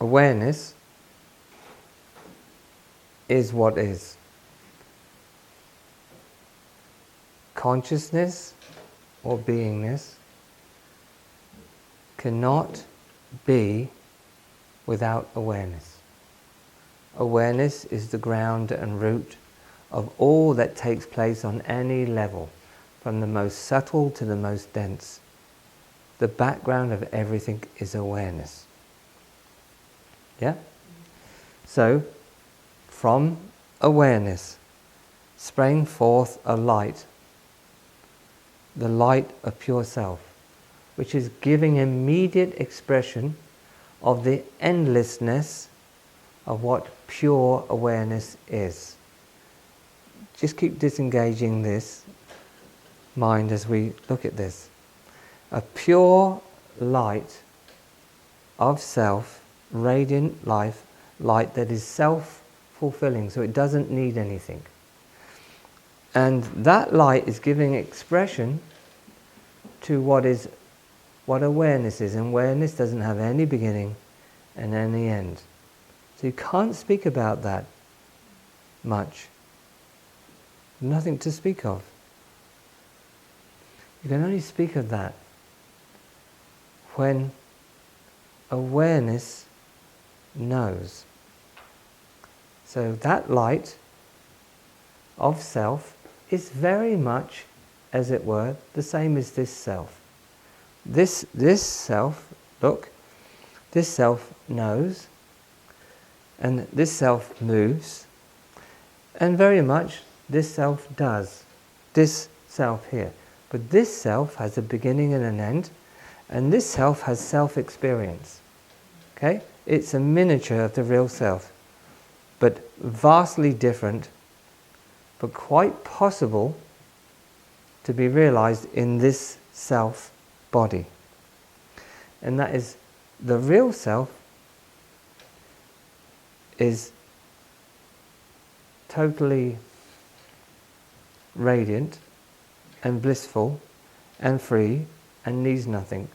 awareness is what is. Consciousness or beingness cannot be without awareness. Awareness is the ground and root of all that takes place on any level, from the most subtle to the most dense. The background of everything is awareness. Yeah? So, from awareness sprang forth a light, the light of pure self, which is giving immediate expression of the endlessness of what pure awareness is. Just keep disengaging this mind as we look at this. A pure light of self, radiant light that is self-fulfilling, so it doesn't need anything. And that light is giving expression to what awareness is. And awareness doesn't have any beginning and any end. So you can't speak about that much. Nothing to speak of. You can only speak of that when awareness knows. So that light of self is very much, as it were, the same as this self. This self, look, this self knows, and this self moves, and very much this self does, this self here. But this self has a beginning and an end, and this self has self-experience. Okay? It's a miniature of the real self, but vastly different, but quite possible to be realized in this self body. And that is, the real self is totally radiant and blissful and free and needs nothing.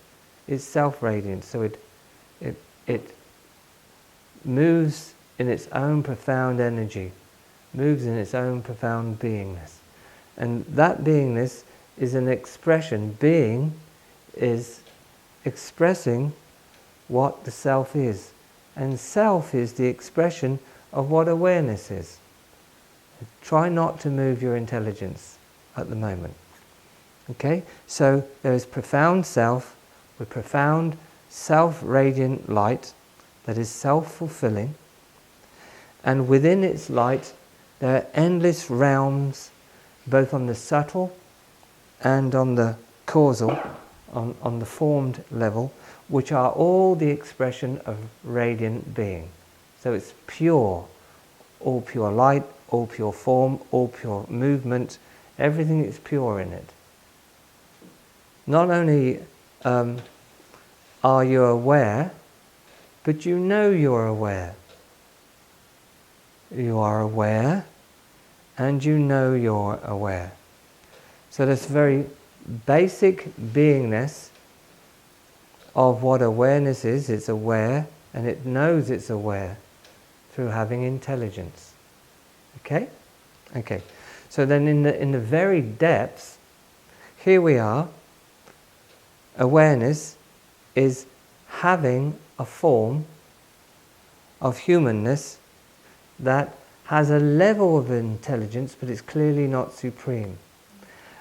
It's self-radiant, so it moves in its own profound energy, moves in its own profound beingness. And that beingness is an expression. Being is expressing what the self is. And self is the expression of what awareness is. Try not to move your intelligence at the moment. Okay? So there is profound self with profound self-radiant light that is self-fulfilling. And within its light there are endless realms, both on the subtle and on the causal, on the formed level, which are all the expression of radiant being. So it's pure, all pure light, all pure form, all pure movement, everything is pure in it. Not only are you aware, but you know you're aware. You are aware, and you know you're aware. So this very basic beingness of what awareness is, it's aware, and it knows it's aware through having intelligence. Okay? Okay. So then in the very depths, here we are, awareness is having a form of humanness that has a level of intelligence, but it's clearly not supreme.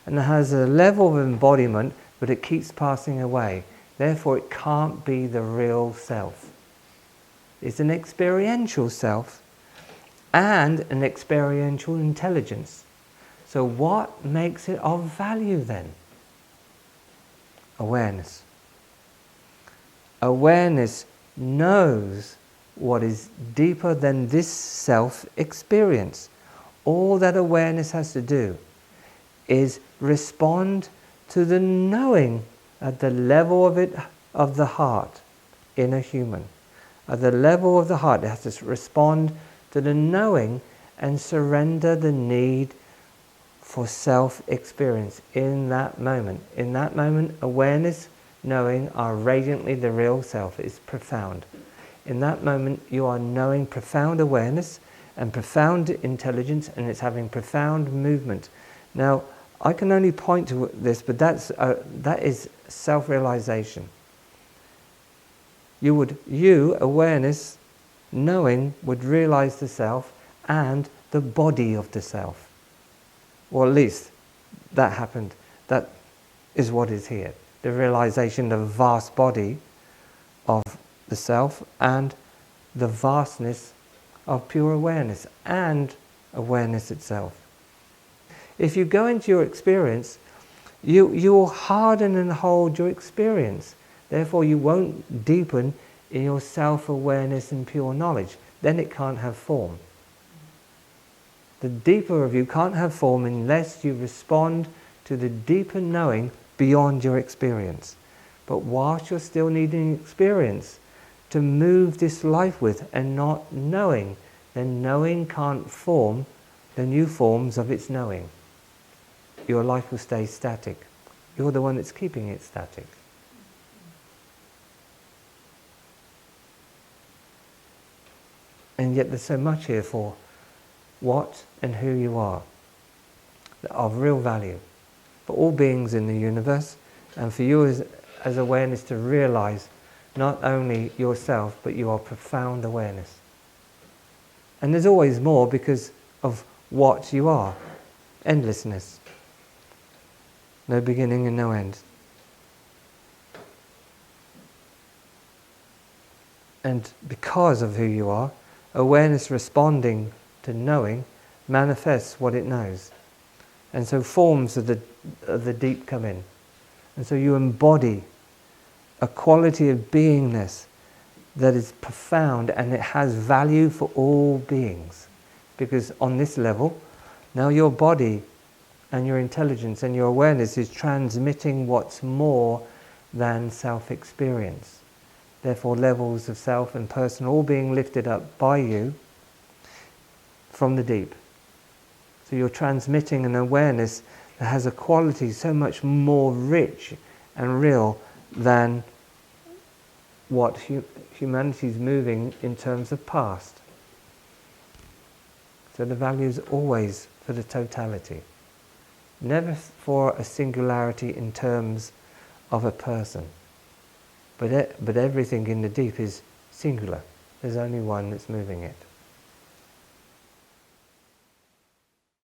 And it has a level of embodiment, but it keeps passing away. Therefore, it can't be the real self. It's an experiential self and an experiential intelligence. So what makes it of value then? Awareness. Awareness knows what is deeper than this self-experience. All that awareness has to do is respond to the knowing at the level of the heart in a human. At the level of the heart, it has to respond to the knowing and surrender the need for self-experience in that moment. In that moment, awareness, knowing are radiantly the real self. It's profound. In that moment you are knowing profound awareness and profound intelligence, and it's having profound movement. Now, I can only point to this, but that is self-realization. Awareness, knowing, would realize the self and the body of the self. Or at least that happened. That is what is here. The realization of the vast body of the self and the vastness of pure awareness and awareness itself. If you go into your experience, you will harden and hold your experience. Therefore you won't deepen in your self-awareness and pure knowledge. Then it can't have form. The deeper of you can't have form unless you respond to the deeper knowing beyond your experience. But whilst you're still needing experience to move this life with and not knowing, then knowing can't form the new forms of its knowing. Your life will stay static. You're the one that's keeping it static. And yet there's so much here for what and who you are, of real value for all beings in the universe, and for you as awareness to realize not only yourself, but your profound awareness. And there's always more because of what you are. Endlessness. No beginning and no end. And because of who you are, awareness responding to knowing manifests what it knows. And so forms of the deep come in. And so you embody a quality of beingness that is profound, and it has value for all beings. Because on this level, now your body and your intelligence and your awareness is transmitting what's more than self-experience. Therefore levels of self and person all being lifted up by you from the deep. So you're transmitting an awareness that has a quality so much more rich and real than what humanity is moving in terms of past. So the value is always for the totality. Never for a singularity in terms of a person. But everything in the deep is singular. There's only one that's moving it.